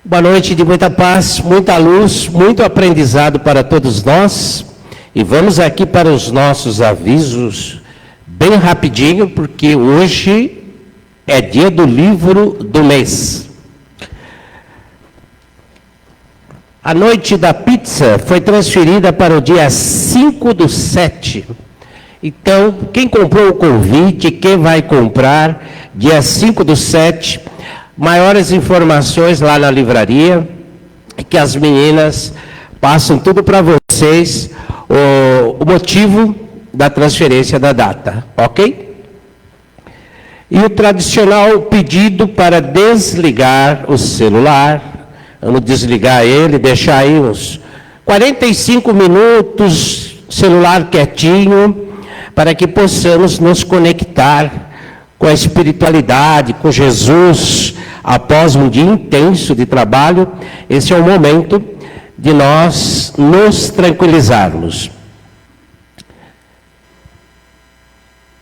Boa noite de muita paz, muita luz, muito aprendizado para todos nós. E vamos aqui para os nossos avisos, bem rapidinho, porque hoje é dia do livro do mês. A noite da pizza foi transferida para o dia 5/7. Então, quem comprou o convite, quem vai comprar, dia 5/7, maiores informações lá na livraria, que as meninas passam tudo para vocês, o motivo da transferência da data, ok? E o tradicional pedido para desligar o celular, vamos desligar ele, deixar aí uns 45 minutos, celular quietinho, para que possamos nos conectar com a espiritualidade, com Jesus, após um dia intenso de trabalho. Esse é o momento de nós nos tranquilizarmos.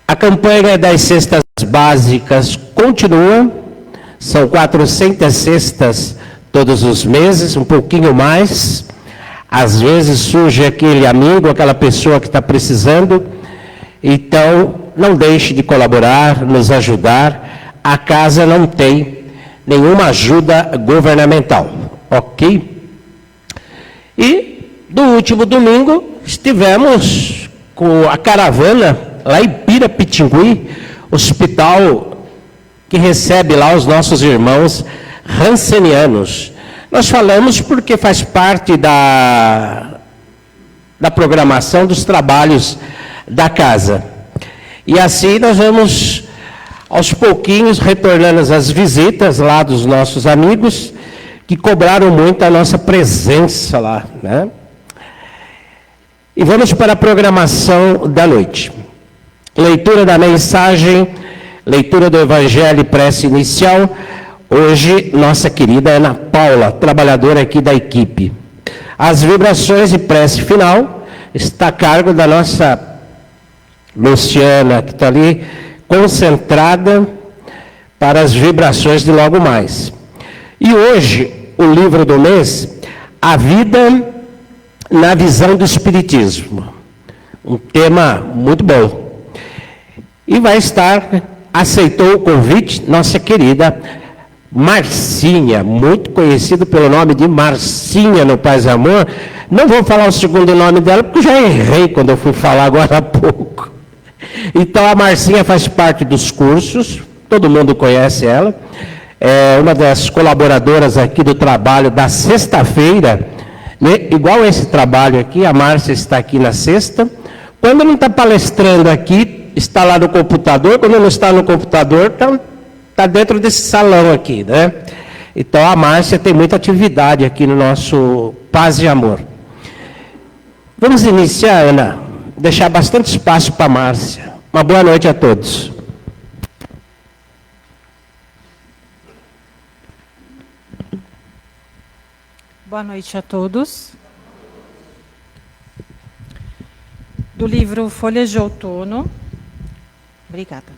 A campanha das cestas básicas continua, são 400 cestas todos os meses, um pouquinho mais. Às vezes surge aquele amigo, aquela pessoa que está precisando. Então, não deixe de colaborar, nos ajudar. A casa não tem nenhuma ajuda governamental, ok? E, no último domingo, estivemos com a caravana lá em Pirapitingui, hospital que recebe lá os nossos irmãos rancenianos. Nós falamos porque faz parte da programação dos trabalhos da casa. E assim nós vamos, aos pouquinhos, retornando às visitas lá dos nossos amigos, que cobraram muito a nossa presença lá, né? E vamos para a programação da noite. Leitura da mensagem, leitura do Evangelho e prece inicial. Hoje, nossa querida Ana Paula, trabalhadora aqui da equipe. As vibrações e prece final está a cargo da nossa Luciana, que está ali concentrada para as vibrações de logo mais. E hoje, o livro do mês, A Vida na Visão do Espiritismo. Um tema muito bom. E vai estar, aceitou o convite, nossa querida Marcinha, muito conhecida pelo nome de Marcinha no Paz e Amor. Não vou falar o segundo nome dela, porque já errei quando eu fui falar agora há pouco. Então, a Marcinha faz parte dos cursos, todo mundo conhece ela. É uma das colaboradoras aqui do trabalho da sexta-feira, né? Igual esse trabalho aqui, a Márcia está aqui na sexta. Quando não está palestrando aqui, está lá no computador. Quando não está no computador, está dentro desse salão aqui, né? Então, a Márcia tem muita atividade aqui no nosso Paz e Amor. Vamos iniciar, Ana. Deixar bastante espaço para a Márcia. Uma boa noite a todos. Boa noite a todos. Do livro Folhas de Outono. Obrigada.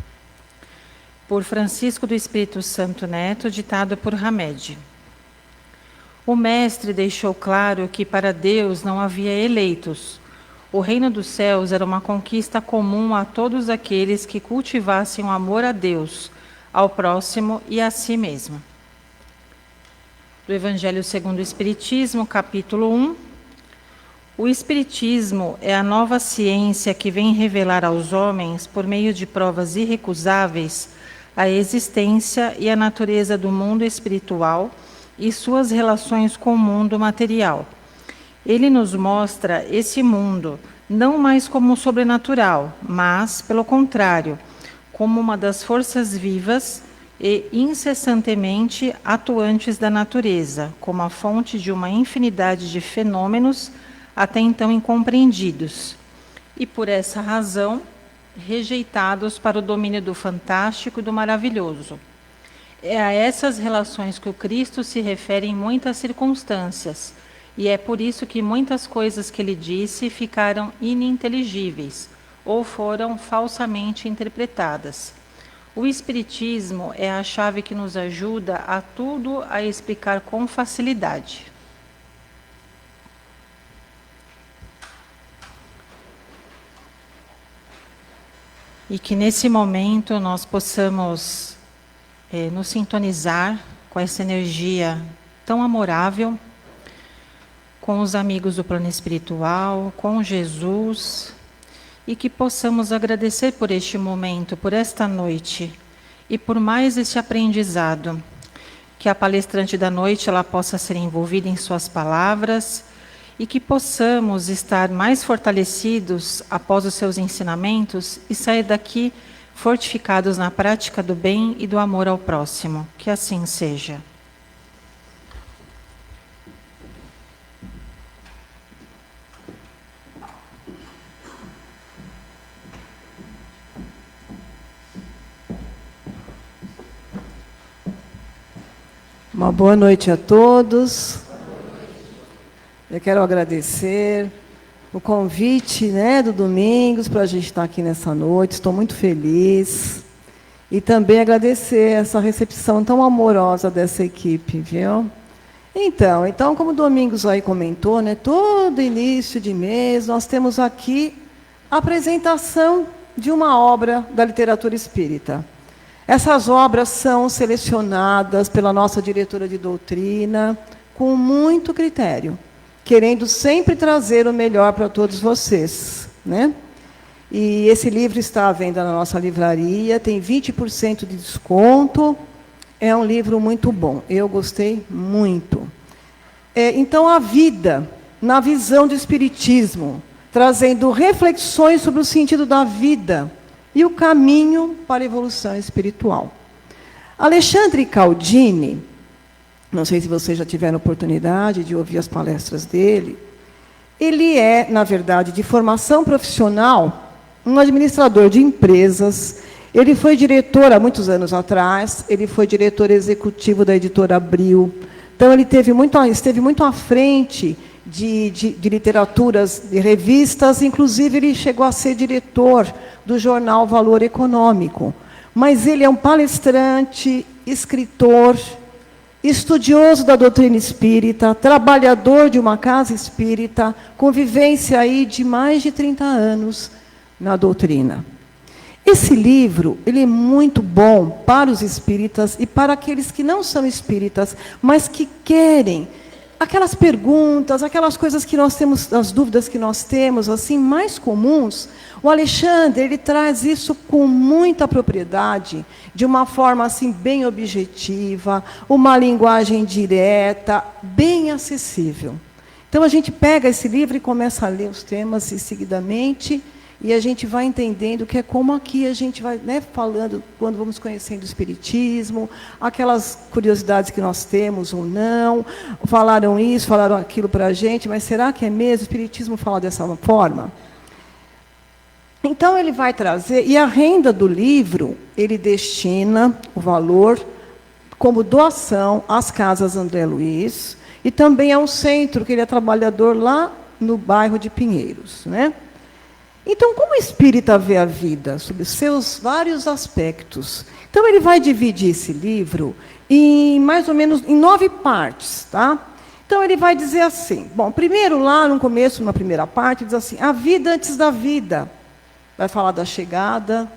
Por Francisco do Espírito Santo Neto, ditado por Hamed. O mestre deixou claro que para Deus não havia eleitos. O reino dos céus era uma conquista comum a todos aqueles que cultivassem o amor a Deus, ao próximo e a si mesmo. Do Evangelho segundo o Espiritismo, capítulo 1. O Espiritismo é a nova ciência que vem revelar aos homens, por meio de provas irrecusáveis, a existência e a natureza do mundo espiritual e suas relações com o mundo material. Ele nos mostra esse mundo, não mais como sobrenatural, mas, pelo contrário, como uma das forças vivas e incessantemente atuantes da natureza, como a fonte de uma infinidade de fenômenos até então incompreendidos, e por essa razão, rejeitados para o domínio do fantástico e do maravilhoso. É a essas relações que o Cristo se refere em muitas circunstâncias, e é por isso que muitas coisas que ele disse ficaram ininteligíveis ou foram falsamente interpretadas. O Espiritismo é a chave que nos ajuda a tudo a explicar com facilidade. E que nesse momento nós possamos nos sintonizar com essa energia tão amorável, com os amigos do plano espiritual, com Jesus, e que possamos agradecer por este momento, por esta noite, e por mais este aprendizado, que a palestrante da noite ela possa ser envolvida em suas palavras, e que possamos estar mais fortalecidos após os seus ensinamentos e sair daqui fortificados na prática do bem e do amor ao próximo. Que assim seja. Uma boa noite a todos. Eu quero agradecer o convite, do Domingos para a gente estar aqui nessa noite. Estou muito feliz. E também agradecer essa recepção tão amorosa dessa equipe, viu? Então, como o Domingos aí comentou, todo início de mês nós temos aqui a apresentação de uma obra da literatura espírita. Essas obras são selecionadas pela nossa diretora de doutrina com muito critério, querendo sempre trazer o melhor para todos vocês, E esse livro está à venda na nossa livraria, tem 20% de desconto. É um livro muito bom, eu gostei muito. Então, a vida, na visão do Espiritismo, trazendo reflexões sobre o sentido da vida e o caminho para a evolução espiritual. Alexandre Caldini, não sei se vocês já tiveram oportunidade de ouvir as palestras dele, ele é, na verdade, de formação profissional, um administrador de empresas. Ele foi diretor, há muitos anos atrás, ele foi diretor executivo da editora Abril. Então, ele esteve muito à frente de literaturas, de revistas, inclusive ele chegou a ser diretor do jornal Valor Econômico. Mas ele é um palestrante, escritor, estudioso da doutrina espírita, trabalhador de uma casa espírita, com vivência aí de mais de 30 anos na doutrina. Esse livro ele é muito bom para os espíritas e para aqueles que não são espíritas, mas que querem aquelas perguntas, aquelas coisas que nós temos, as dúvidas que nós temos, assim, mais comuns. O Alexandre, ele traz isso com muita propriedade, de uma forma assim bem objetiva, uma linguagem direta, bem acessível. Então a gente pega esse livro e começa a ler os temas seguidamente, e a gente vai entendendo que é como aqui a gente vai falando, quando vamos conhecendo o Espiritismo, aquelas curiosidades que nós temos ou não, falaram isso, falaram aquilo para a gente, mas será que é mesmo? O Espiritismo fala dessa forma? Então, ele vai trazer, e a renda do livro, ele destina o valor como doação às casas André Luiz, e também a um centro, que ele é trabalhador lá no bairro de Pinheiros, Então, como o espírita vê a vida, sob seus vários aspectos? Então, ele vai dividir esse livro em mais ou menos em 9 partes, Então, ele vai dizer assim, primeiro lá no começo, na primeira parte, diz assim, a vida antes da vida. Vai falar da chegada,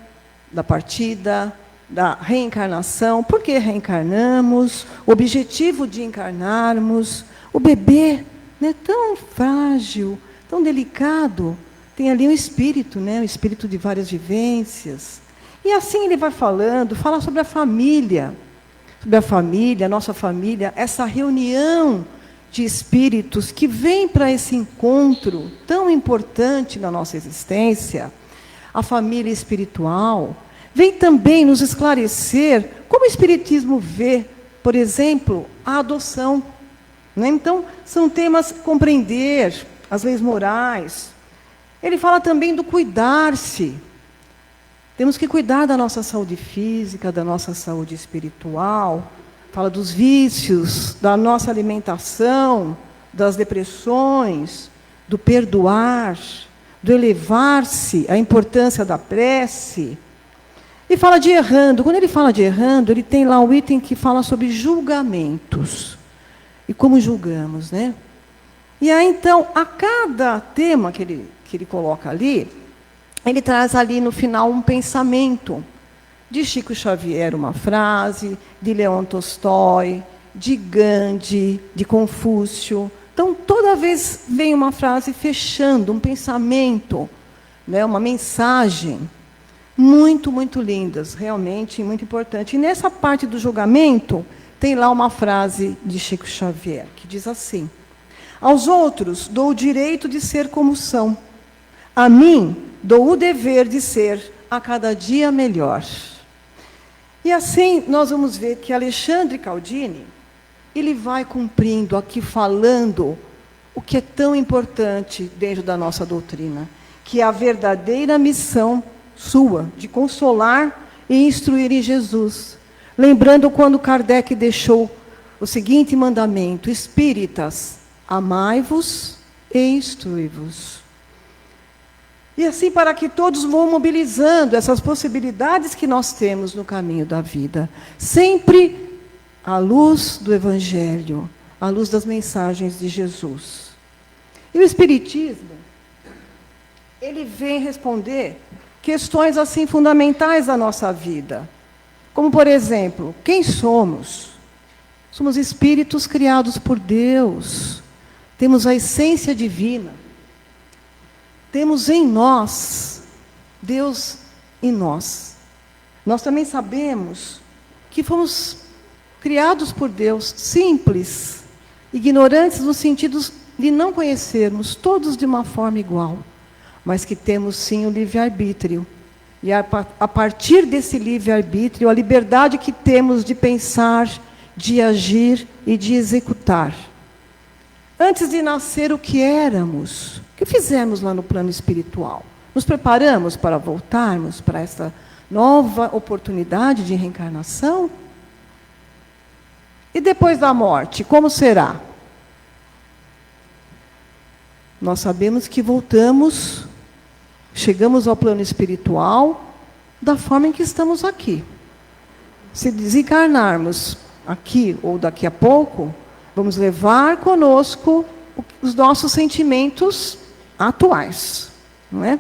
da partida, da reencarnação, por que reencarnamos, o objetivo de encarnarmos, o bebê, tão frágil, tão delicado, tem ali um espírito, um espírito de várias vivências. E assim ele vai falando, fala sobre a família, a nossa família, essa reunião de espíritos que vem para esse encontro tão importante na nossa existência, a família espiritual. Vem também nos esclarecer como o Espiritismo vê, por exemplo, a adoção. Então, são temas compreender as leis morais. Ele fala também do cuidar-se. Temos que cuidar da nossa saúde física, da nossa saúde espiritual. Fala dos vícios, da nossa alimentação, das depressões, do perdoar, do elevar-se, a importância da prece. E fala de errando. Quando ele fala de errando, ele tem lá um item que fala sobre julgamentos. E como julgamos, né? E aí, então, a cada tema que ele coloca ali, ele traz ali no final um pensamento. De Chico Xavier, uma frase, de Leon Tolstói, de Gandhi, de Confúcio. Então, toda vez vem uma frase fechando, um pensamento, né, uma mensagem. Muito, muito lindas, realmente muito importante. E nessa parte do julgamento, tem lá uma frase de Chico Xavier, que diz assim: aos outros dou o direito de ser como são. A mim dou o dever de ser a cada dia melhor. E assim nós vamos ver que Alexandre Caldini, ele vai cumprindo aqui, falando o que é tão importante dentro da nossa doutrina, que é a verdadeira missão sua, de consolar e instruir em Jesus. Lembrando quando Kardec deixou o seguinte mandamento: espíritas, amai-vos e instrui-vos. E assim, para que todos vão mobilizando essas possibilidades que nós temos no caminho da vida, sempre à luz do Evangelho, à luz das mensagens de Jesus. E o Espiritismo, ele vem responder questões assim fundamentais da nossa vida. Como, por exemplo, quem somos? Somos espíritos criados por Deus. Temos a essência divina. Temos em nós, Deus em nós. Nós também sabemos que fomos criados por Deus, simples, ignorantes no sentido de não conhecermos, todos de uma forma igual, mas que temos sim o livre-arbítrio. E a partir desse livre-arbítrio, a liberdade que temos de pensar, de agir e de executar. Antes de nascer, o que éramos? O que fizemos lá no plano espiritual? Nos preparamos para voltarmos para essa nova oportunidade de reencarnação? E depois da morte, como será? Nós sabemos que voltamos, chegamos ao plano espiritual da forma em que estamos aqui. Se desencarnarmos aqui ou daqui a pouco, vamos levar conosco os nossos sentimentos atuais, não é?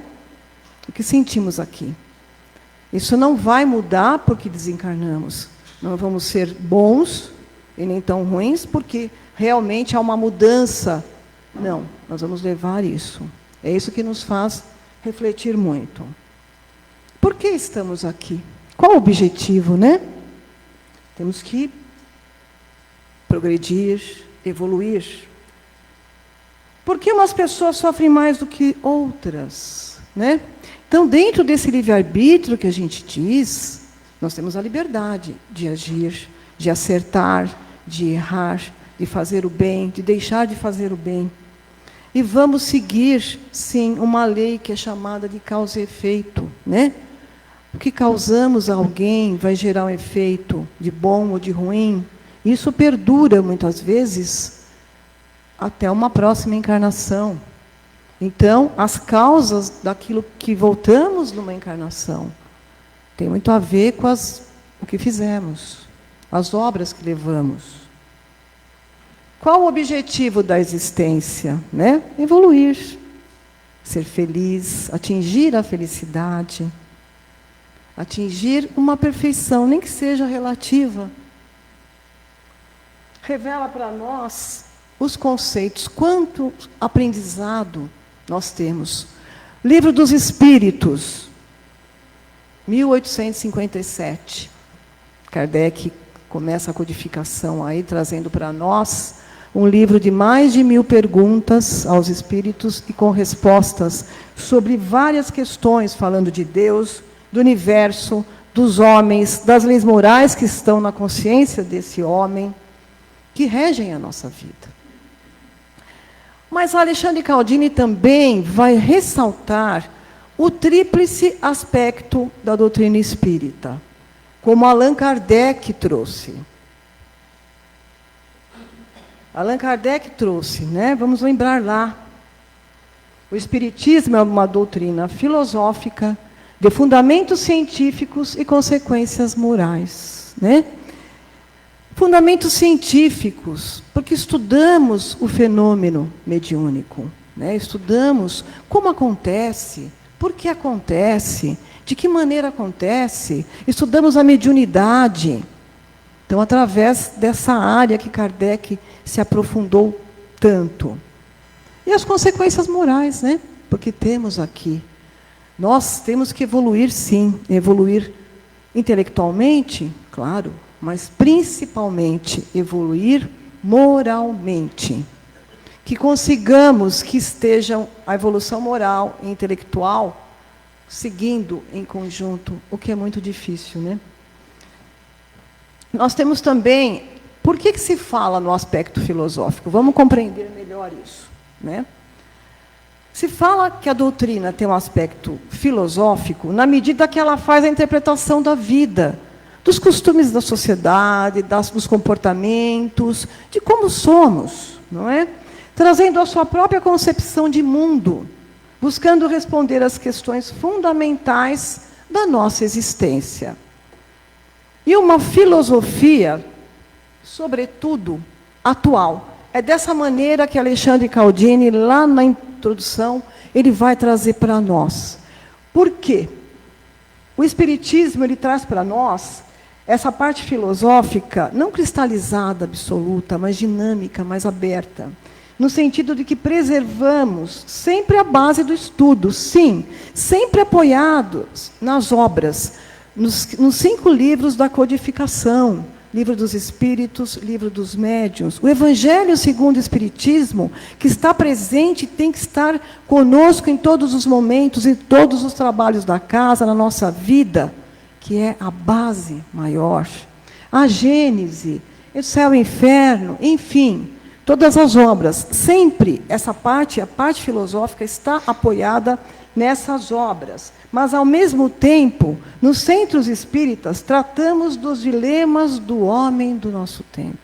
O que sentimos aqui. Isso não vai mudar porque desencarnamos. Não vamos ser bons e nem tão ruins porque realmente há uma mudança. Não, nós vamos levar isso. É isso que nos faz refletir muito. Por que estamos aqui? Qual o objetivo, né? Temos que progredir, evoluir. Por que umas pessoas sofrem mais do que outras, né? Então, dentro desse livre-arbítrio que a gente diz, nós temos a liberdade de agir, de acertar, de errar, de fazer o bem, de deixar de fazer o bem. E vamos seguir, sim, uma lei que é chamada de causa e efeito, né? O que causamos a alguém vai gerar um efeito de bom ou de ruim. Isso perdura, muitas vezes, até uma próxima encarnação. Então, as causas daquilo que voltamos numa encarnação tem muito a ver com o que fizemos, as obras que levamos. Qual o objetivo da existência, né? Evoluir, ser feliz, atingir a felicidade, atingir uma perfeição, nem que seja relativa. Revela para nós os conceitos, quanto aprendizado nós temos. Livro dos Espíritos, 1857. Kardec começa a codificação aí, trazendo para nós um livro de mais de 1000 perguntas aos espíritos e com respostas sobre várias questões, falando de Deus, do universo, dos homens, das leis morais que estão na consciência desse homem, que regem a nossa vida. Mas Alexandre Caldini também vai ressaltar o tríplice aspecto da doutrina espírita, como Allan Kardec trouxe. Allan Kardec trouxe, né? Vamos lembrar lá. O Espiritismo é uma doutrina filosófica, de fundamentos científicos e consequências morais, né? Fundamentos científicos, porque estudamos o fenômeno mediúnico, né? Estudamos como acontece, por que acontece, de que maneira acontece, estudamos a mediunidade. Então, através dessa área que Kardec se aprofundou tanto. E as consequências morais, né? Porque temos aqui. Nós temos que evoluir, sim. Evoluir intelectualmente, claro, mas principalmente evoluir moralmente. Que consigamos que estejam a evolução moral e intelectual seguindo em conjunto, o que é muito difícil, né? Nós temos também, por que se fala no aspecto filosófico? Vamos compreender melhor isso, né? Se fala que a doutrina tem um aspecto filosófico na medida que ela faz a interpretação da vida, dos costumes da sociedade, dos comportamentos, de como somos, não é? Trazendo a sua própria concepção de mundo, buscando responder às questões fundamentais da nossa existência. E uma filosofia, sobretudo, atual. É dessa maneira que Alexandre Caldini, lá na introdução, ele vai trazer para nós. Por quê? O Espiritismo, ele traz para nós essa parte filosófica, não cristalizada, absoluta, mas dinâmica, mais aberta. No sentido de que preservamos sempre a base do estudo, sim, sempre apoiados nas obras, nos 5 livros da codificação, Livro dos Espíritos, Livro dos Médiuns. O Evangelho segundo o Espiritismo, que está presente, tem que estar conosco em todos os momentos, em todos os trabalhos da casa, na nossa vida, que é a base maior. A Gênese, o céu e o inferno, enfim, todas as obras. Sempre essa parte, a parte filosófica, está apoiada nessas obras. Mas, ao mesmo tempo, nos centros espíritas, tratamos dos dilemas do homem do nosso tempo.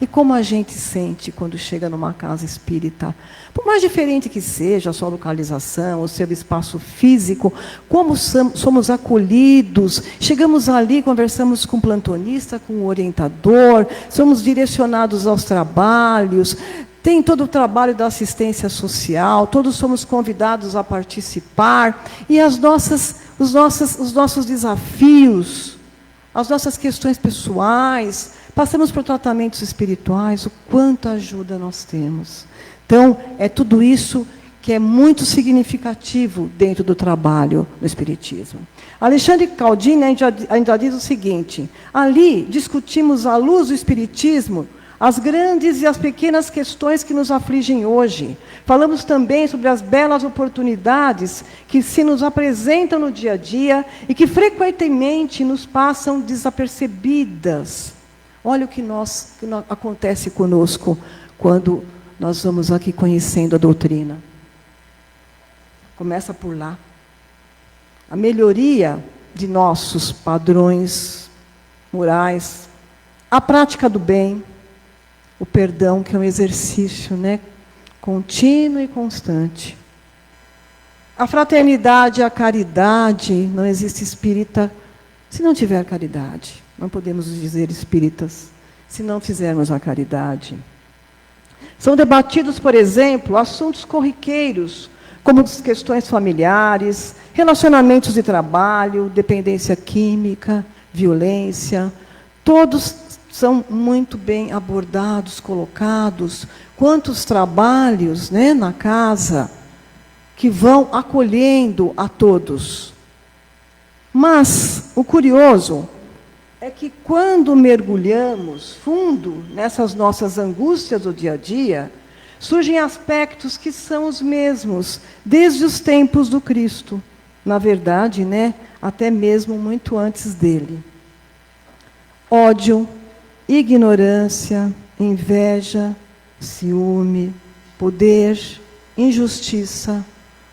E como a gente sente quando chega numa casa espírita, por mais diferente que seja a sua localização, o seu espaço físico, como somos acolhidos, chegamos ali, conversamos com o plantonista, com o orientador, somos direcionados aos trabalhos, tem todo o trabalho da assistência social, todos somos convidados a participar, e os nossos desafios, as nossas questões pessoais, passamos por tratamentos espirituais, o quanto ajuda nós temos. Então, é tudo isso que é muito significativo dentro do trabalho do Espiritismo. Alexandre Caldini ainda diz o seguinte: ali discutimos à luz do Espiritismo as grandes e as pequenas questões que nos afligem hoje. Falamos também sobre as belas oportunidades que se nos apresentam no dia a dia e que frequentemente nos passam desapercebidas. Olha o que acontece conosco quando nós vamos aqui conhecendo a doutrina. Começa por lá. A melhoria de nossos padrões morais, a prática do bem, o perdão, que é um exercício, né, contínuo e constante. A fraternidade, a caridade. Não existe espírita se não tiver caridade. Não podemos dizer espíritas se não fizermos a caridade. São debatidos, por exemplo, assuntos corriqueiros, como as questões familiares, relacionamentos de trabalho, dependência química, violência. Todos são muito bem abordados, colocados. Quantos trabalhos, né, na casa que vão acolhendo a todos. Mas o curioso é que quando mergulhamos fundo nessas nossas angústias do dia a dia, surgem aspectos que são os mesmos desde os tempos do Cristo. Na verdade, né, até mesmo muito antes dele. Ódio, ignorância, inveja, ciúme, poder, injustiça,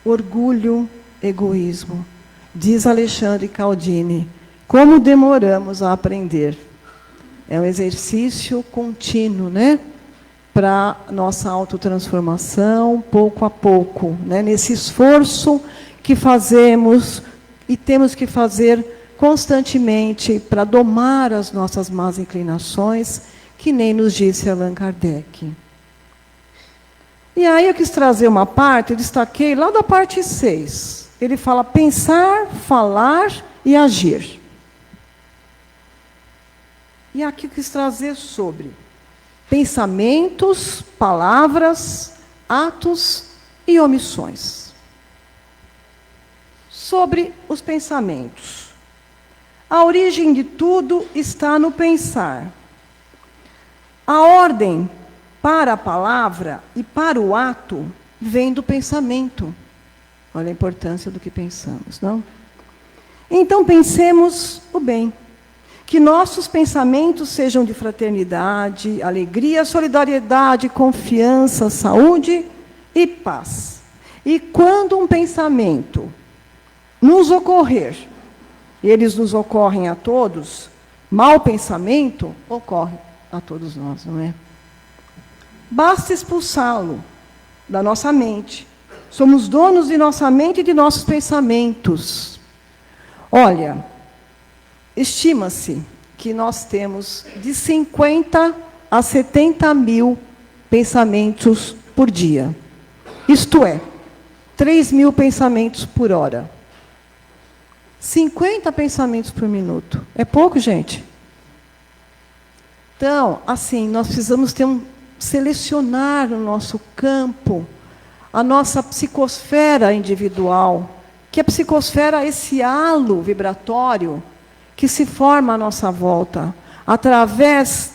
orgulho, egoísmo. Diz Alexandre Caldini, como demoramos a aprender. É um exercício contínuo, né? Para nossa autotransformação, pouco a pouco, né? Nesse esforço que fazemos e temos que fazer constantemente para domar as nossas más inclinações, que nem nos disse Allan Kardec. E aí eu quis trazer uma parte, eu destaquei lá da parte 6. Ele fala pensar, falar e agir. E aqui eu quis trazer sobre pensamentos, palavras, atos e omissões. Sobre os pensamentos. A origem de tudo está no pensar. A ordem para a palavra e para o ato vem do pensamento. Olha a importância do que pensamos, não? Então pensemos o bem. Que nossos pensamentos sejam de fraternidade, alegria, solidariedade, confiança, saúde e paz. E quando um pensamento nos ocorrer, e eles nos ocorrem a todos, mau pensamento ocorre a todos nós, não é? Basta expulsá-lo da nossa mente. Somos donos de nossa mente e de nossos pensamentos. Olha, estima-se que nós temos de 50 a 70 mil pensamentos por dia. Isto é, 3.000 pensamentos por hora. 50 pensamentos por minuto. É pouco, gente? Então, assim, nós precisamos selecionar no nosso campo a nossa psicosfera individual, que a psicosfera é esse halo vibratório que se forma à nossa volta, através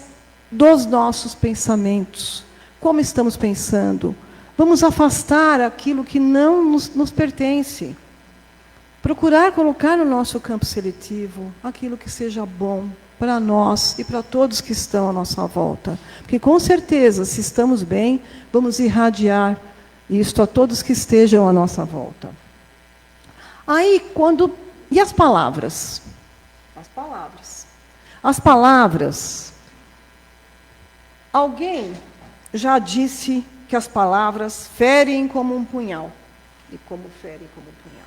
dos nossos pensamentos. Como estamos pensando? Vamos afastar aquilo que não nos pertence. Procurar colocar no nosso campo seletivo aquilo que seja bom para nós e para todos que estão à nossa volta. Porque, com certeza, se estamos bem, vamos irradiar isto a todos que estejam à nossa volta. Aí, e as palavras? As palavras. Alguém já disse que as palavras ferem como um punhal. E como ferem como um punhal.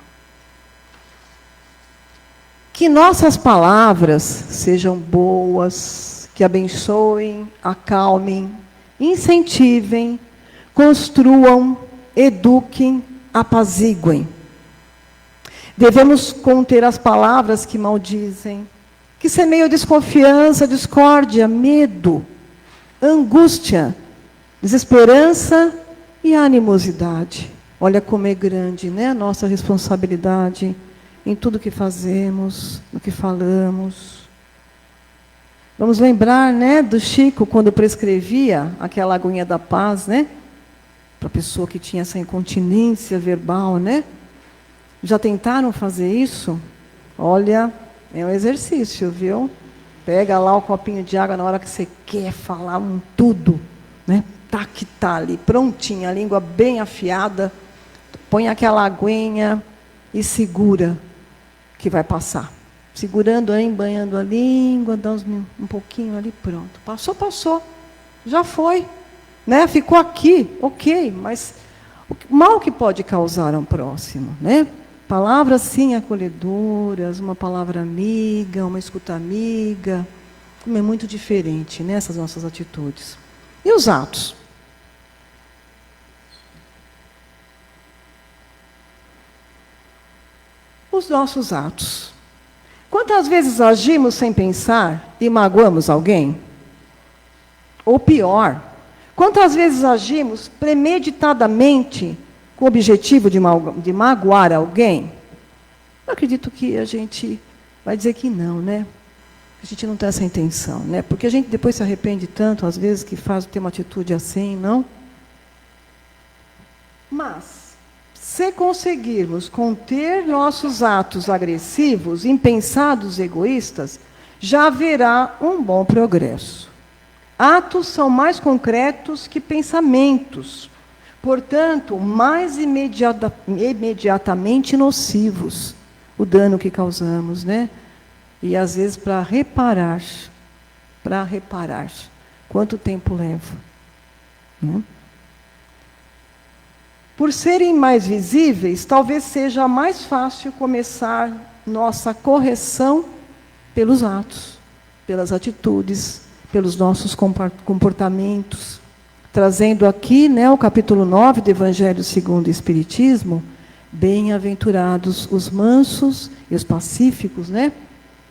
Que nossas palavras sejam boas, que abençoem, acalmem, incentivem, construam, eduquem, apaziguem. Devemos conter as palavras que maldizem, que semeiam desconfiança, discórdia, medo, angústia, desesperança e animosidade. Olha como é grande, né, a nossa responsabilidade em tudo que fazemos, no que falamos. Vamos lembrar, né, do Chico, quando prescrevia aquela aguinha da paz, né, para a pessoa que tinha essa incontinência verbal, né? Já tentaram fazer isso? Olha, é um exercício, viu? Pega lá o copinho de água na hora que você quer falar tudo, né? Tá que tá ali, prontinha, a língua bem afiada, põe aquela aguinha e segura, que vai passar. Segurando, embanhando a língua, dá um pouquinho ali, pronto. Passou, passou. Já foi. Né? Ficou aqui, ok, mas o mal que pode causar ao próximo, né? Palavras, sim, acolhedoras, uma palavra amiga, uma escuta amiga, como é muito diferente, né, essas nossas atitudes. E os atos? Os nossos atos. Quantas vezes agimos sem pensar e magoamos alguém? Ou pior, quantas vezes agimos premeditadamente com o objetivo de magoar alguém? Eu acredito que a gente vai dizer que não, né? A gente não tem essa intenção, né? Porque a gente depois se arrepende tanto, às vezes, que tem uma atitude assim, não? Mas, se conseguirmos conter nossos atos agressivos, impensados, egoístas, já haverá um bom progresso. Atos são mais concretos que pensamentos, portanto, mais imediatamente nocivos, o dano que causamos, né? E, às vezes, para reparar, quanto tempo leva? Né? Por serem mais visíveis, talvez seja mais fácil começar nossa correção pelos atos, pelas atitudes, pelos nossos comportamentos. Trazendo aqui, né, o capítulo 9 do Evangelho segundo o Espiritismo, bem-aventurados os mansos e os pacíficos, né?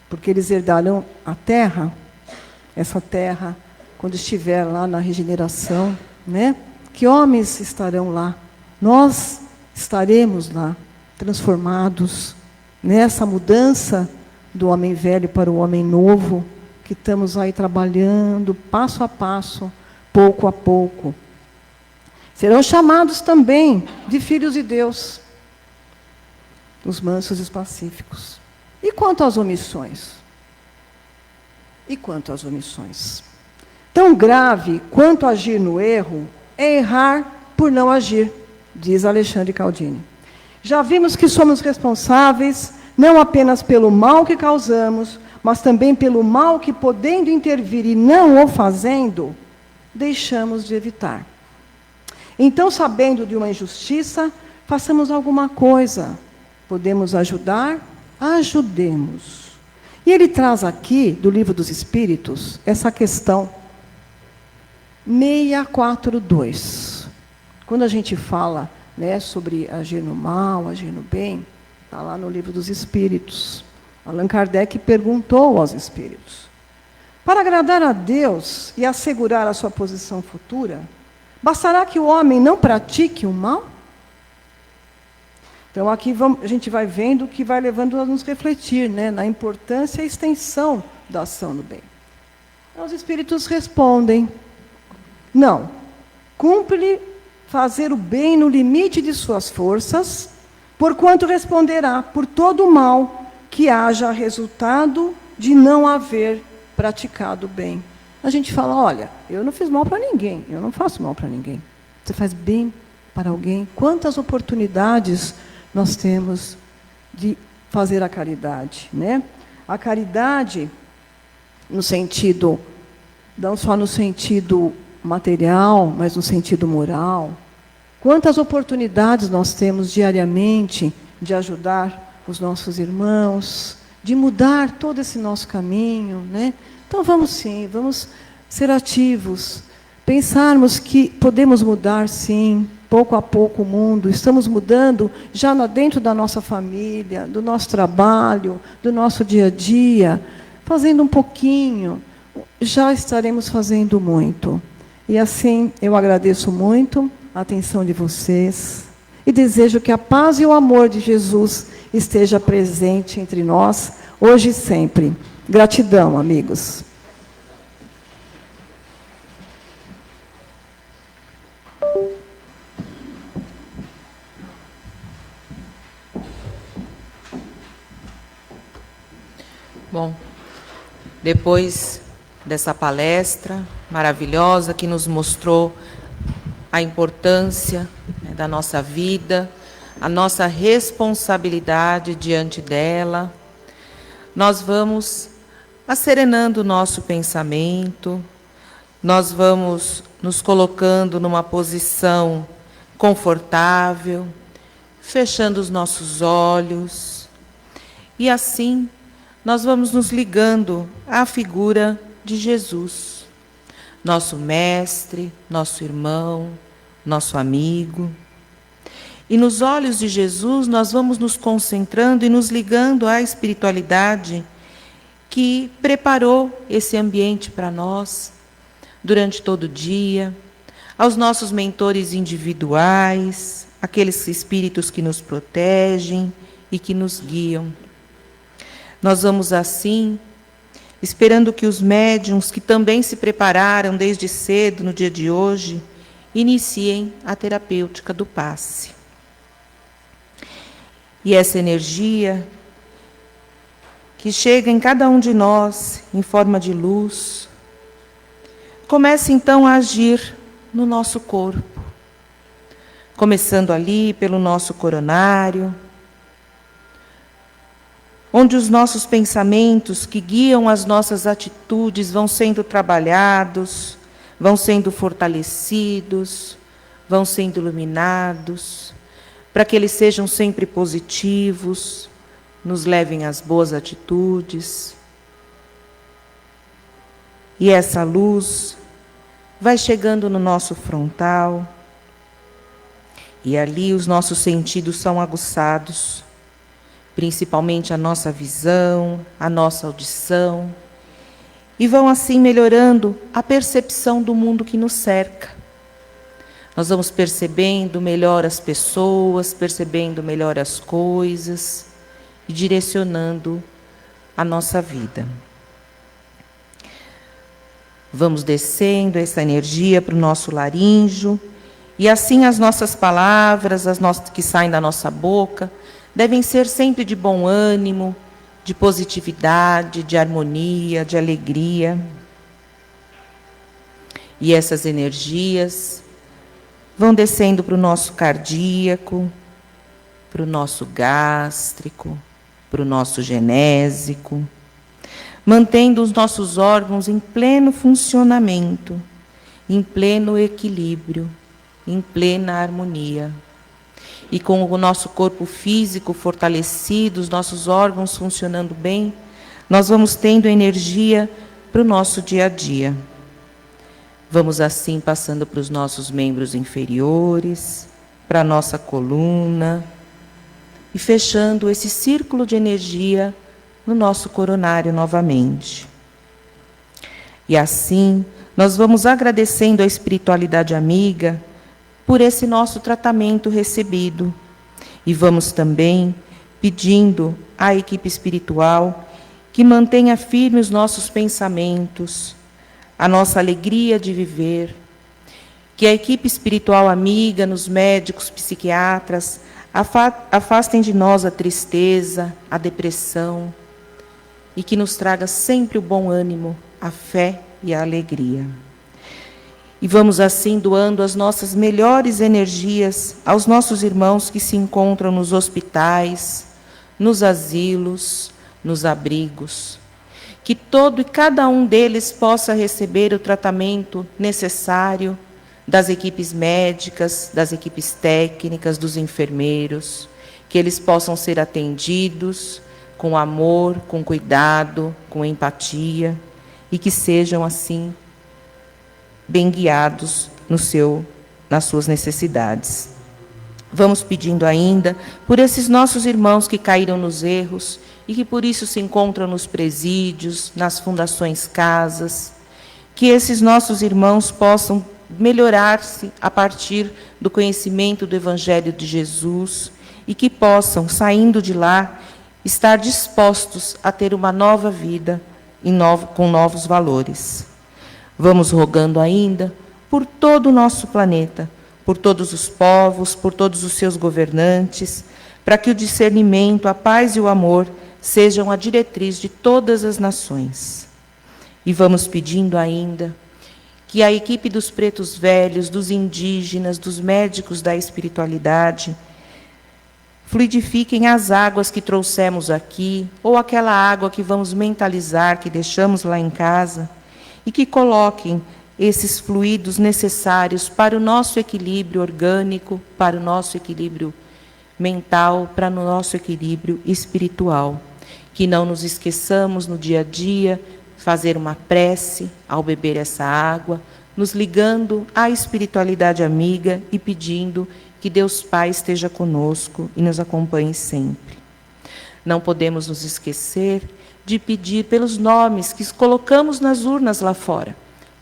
Porque eles herdarão a terra, essa terra, quando estiver lá na regeneração, né? Que homens estarão lá? Nós estaremos lá, transformados nessa mudança do homem velho para o homem novo, que estamos aí trabalhando passo a passo, pouco a pouco. Serão chamados também de filhos de Deus, os mansos e os pacíficos. E quanto às omissões? E quanto às omissões? Tão grave quanto agir no erro é errar por não agir, diz Alexandre Caldini. Já vimos que somos responsáveis não apenas pelo mal que causamos, mas também pelo mal que, podendo intervir e não o fazendo, deixamos de evitar. Então, sabendo de uma injustiça, façamos alguma coisa. Podemos ajudar? Ajudemos. E ele traz aqui, do Livro dos Espíritos, essa questão 642. Quando a gente fala, né, sobre agir no mal, agir no bem, está lá no Livro dos Espíritos. Allan Kardec perguntou aos espíritos: para agradar a Deus e assegurar a sua posição futura, bastará que o homem não pratique o mal? Então, aqui a gente vai vendo que vai levando a nos refletir, né, na importância e extensão da ação do bem. Então, os espíritos respondem: não, cumpre-lhe fazer o bem no limite de suas forças, porquanto responderá por todo o mal que haja resultado de não haver praticado o bem. A gente fala: olha, eu não fiz mal para ninguém, eu não faço mal para ninguém. Você faz bem para alguém. Quantas oportunidades nós temos de fazer a caridade, né? A caridade, no sentido, não só no sentido material, mas no sentido moral. Quantas oportunidades nós temos diariamente de ajudar os nossos irmãos, de mudar todo esse nosso caminho, né? Então vamos sim, vamos ser ativos, pensarmos que podemos mudar sim, pouco a pouco o mundo, estamos mudando já dentro da nossa família, do nosso trabalho, do nosso dia a dia, fazendo um pouquinho, já estaremos fazendo muito. E assim, eu agradeço muito a atenção de vocês e desejo que a paz e o amor de Jesus esteja presente entre nós, hoje e sempre. Gratidão, amigos. Bom, depois dessa palestra maravilhosa que nos mostrou a importância, né, da nossa vida, a nossa responsabilidade diante dela, nós vamos asserenando o nosso pensamento, nós vamos nos colocando numa posição confortável, fechando os nossos olhos, e assim nós vamos nos ligando à figura de Jesus, nosso mestre, nosso irmão, nosso amigo. E nos olhos de Jesus nós vamos nos concentrando e nos ligando à espiritualidade que preparou esse ambiente para nós durante todo o dia, aos nossos mentores individuais, aqueles espíritos que nos protegem e que nos guiam. Nós vamos assim, esperando que os médiuns, que também se prepararam desde cedo no dia de hoje, iniciem a terapêutica do passe. E essa energia que chega em cada um de nós em forma de luz, começa então a agir no nosso corpo, começando ali pelo nosso coronário, onde os nossos pensamentos que guiam as nossas atitudes vão sendo trabalhados, vão sendo fortalecidos, vão sendo iluminados, para que eles sejam sempre positivos, nos levem às boas atitudes. E essa luz vai chegando no nosso frontal, e ali os nossos sentidos são aguçados, principalmente a nossa visão, a nossa audição, e vão assim melhorando a percepção do mundo que nos cerca. Nós vamos percebendo melhor as pessoas, percebendo melhor as coisas e direcionando a nossa vida. Vamos descendo essa energia para o nosso laríngeo, e assim as nossas palavras, que saem da nossa boca, devem ser sempre de bom ânimo, de positividade, de harmonia, de alegria. E essas energias vão descendo para o nosso cardíaco, para o nosso gástrico, para o nosso genésico, mantendo os nossos órgãos em pleno funcionamento, em pleno equilíbrio, em plena harmonia. E com o nosso corpo físico fortalecido, os nossos órgãos funcionando bem, nós vamos tendo energia para o nosso dia a dia. Vamos assim passando para os nossos membros inferiores, para a nossa coluna, e fechando esse círculo de energia no nosso coronário novamente. E assim, nós vamos agradecendo a espiritualidade amiga por esse nosso tratamento recebido. E vamos também pedindo à equipe espiritual que mantenha firme os nossos pensamentos, a nossa alegria de viver, que a equipe espiritual amiga, nos médicos, psiquiatras, afastem de nós a tristeza, a depressão, e que nos traga sempre o bom ânimo, a fé e a alegria. E vamos assim doando as nossas melhores energias aos nossos irmãos que se encontram nos hospitais, nos asilos, nos abrigos. Que todo e cada um deles possa receber o tratamento necessário das equipes médicas, das equipes técnicas, dos enfermeiros, que eles possam ser atendidos com amor, com cuidado, com empatia, e que sejam assim bem guiados nas suas necessidades. Vamos pedindo ainda por esses nossos irmãos que caíram nos erros e que por isso se encontram nos presídios, nas fundações casas, que esses nossos irmãos possam melhorar-se a partir do conhecimento do Evangelho de Jesus e que possam, saindo de lá, estar dispostos a ter uma nova vida com novos valores. Vamos rogando ainda por todo o nosso planeta, por todos os povos, por todos os seus governantes, para que o discernimento, a paz e o amor sejam a diretriz de todas as nações. E vamos pedindo ainda que a equipe dos pretos velhos, dos indígenas, dos médicos da espiritualidade, fluidifiquem as águas que trouxemos aqui, ou aquela água que vamos mentalizar, que deixamos lá em casa, e que coloquem esses fluidos necessários para o nosso equilíbrio orgânico, para o nosso equilíbrio mental, para o nosso equilíbrio espiritual. Que não nos esqueçamos no dia a dia, fazer uma prece ao beber essa água, nos ligando à espiritualidade amiga e pedindo que Deus Pai esteja conosco e nos acompanhe sempre. Não podemos nos esquecer de pedir pelos nomes que colocamos nas urnas lá fora,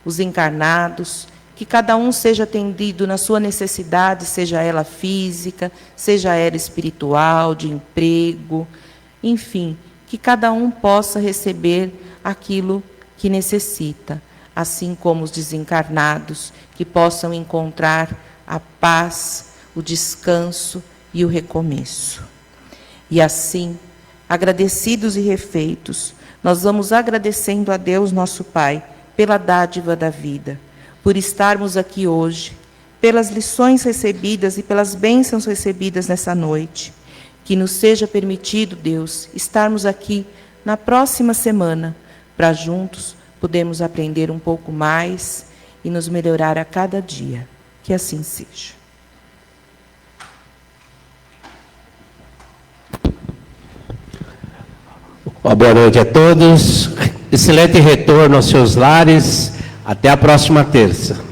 os encarnados, que cada um seja atendido na sua necessidade, seja ela física, seja ela espiritual, de emprego, enfim, que cada um possa receber aquilo que necessita, assim como os desencarnados, que possam encontrar a paz, o descanso e o recomeço. E assim, agradecidos e refeitos, nós vamos agradecendo a Deus, nosso Pai, pela dádiva da vida, por estarmos aqui hoje, pelas lições recebidas e pelas bênçãos recebidas nessa noite. Que nos seja permitido, Deus, estarmos aqui na próxima semana, para juntos podermos aprender um pouco mais e nos melhorar a cada dia. Que assim seja. Uma boa noite a todos. Excelente retorno aos seus lares. Até a próxima terça.